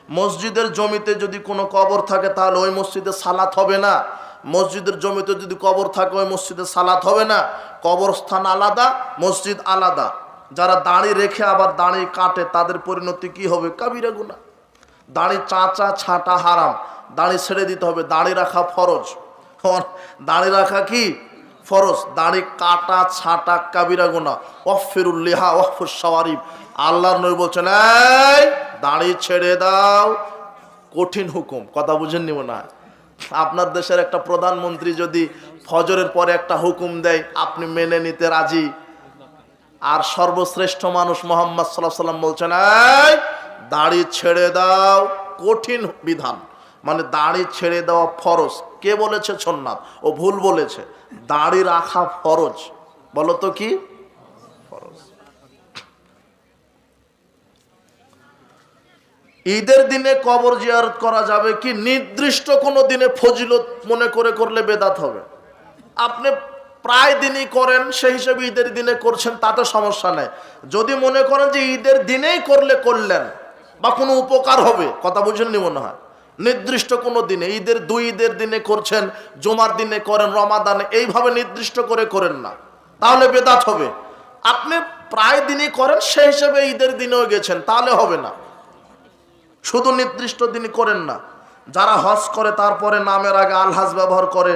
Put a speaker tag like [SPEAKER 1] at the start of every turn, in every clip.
[SPEAKER 1] মসজিদের জমিতে যদি কোনো কবর থাকে তাহলে ওই মসজিদে সালাত হবে না। মসজিদের জমিতে যদি কবর থাকে ওই মসজিদে সালাত হবে না। কবরস্থান আলাদা, মসজিদ আলাদা। যারা দাড়ি রেখে আবার দাড়ি কাটে তাদের পরিণতি কি হবে? কাবিরা গুনাহ। দাড়ি চাঁচা ছাঁটা হারাম, দাড়ি ছেড়ে দিতে হবে। দাড়ি রাখা ফরজ, দাড়ি রাখা কি ফরজ। দাড়ি কাটা ছাঁটা কাবিরা গুনাহ। ওয়াফিরুল লিহা ওয়াফুস শাওয়ারিব। আল্লাহর নবী বলছেন, এই দাড়ি ছেড়ে দাও, কঠিন হুকুম। কথা বুঝেননি মনে হয়? আপনার দেশের একটা প্রধানমন্ত্রী যদি ফজরের পরে একটা হুকুম দেয় আপনি মেনে নিতে রাজি, আর সর্বশ্রেষ্ঠ মানুষ মুহাম্মদ সাল্লাল্লাহু আলাইহি ওয়াসাল্লাম বলছেন, এই দাড়ি ছেড়ে দাও, কঠিন বিধান। মানে দাড়ি ছেড়ে দেওয়া ফরজ। কে বলেছে সুন্নাত? ও ভুল বলেছে। দাড়ি রাখা ফরজ। বলো তো কি ফরজ? ঈদের দিনে কবর জিয়ারত করা যাবে কি? নির্দিষ্ট কোনো দিনে ফজিলত মনে করে করলে বেদাত হবে। আপনি প্রায় দিনই করেন, সেই হিসেবে ঈদের দিনে করছেন, তাতে সমস্যা নেই। যদি মনে করেন যে ঈদের দিনেই করলে করলেন বা কোনো উপকার হবে, কথা বুঝেননি মনে হয়, নির্দিষ্ট কোনো দিনে, ঈদের দুই ঈদের দিনে করছেন, জুমার দিনে করেন, রমাদানে, এইভাবে নির্দিষ্ট করে করেন না, তাহলে বেদাত হবে। আপনি প্রায় দিনই করেন, সেই হিসেবে ঈদের দিনেও গেছেন, তাহলে হবে না। শুধু নির্দিষ্ট দিনই করেন না। যারা হজ করে তারপরে নামের আগে আলহাজ ব্যবহার করে,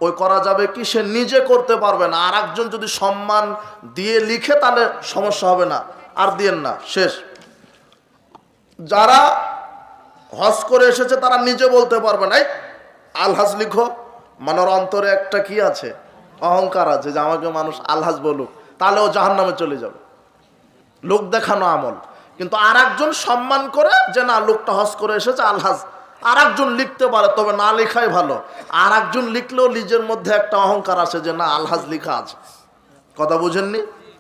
[SPEAKER 1] ওই করা যাবে কি? সে নিজে করতে পারবে না, আর একজন যদি সম্মান দিয়ে লিখে তাহলে সমস্যা হবে না, আর দিয়েন না, শেষ। যারা হজ করে এসেছে তারা নিজে বলতে পারবে না, এই আলহাজ লিখো, মানে ওর অন্তরে একটা কি আছে? অহংকার আছে যে আমাকে মানুষ আলহাজ বলুক, তাহলে ও জাহান্নামে চলে যাবে। লোক দেখানো আমল। কিন্তু আর একজন সম্মান করে যে না, লোকটা হজ করে এসেছে, আলহাজ, আর একজন লিখতে পারে, তবে না লেখাই ভালো। আর একজন লিখলেও নিজের মধ্যে একটা অহংকার আছে যে না, আলহাজ লিখা আছে। কথা বুঝেননি?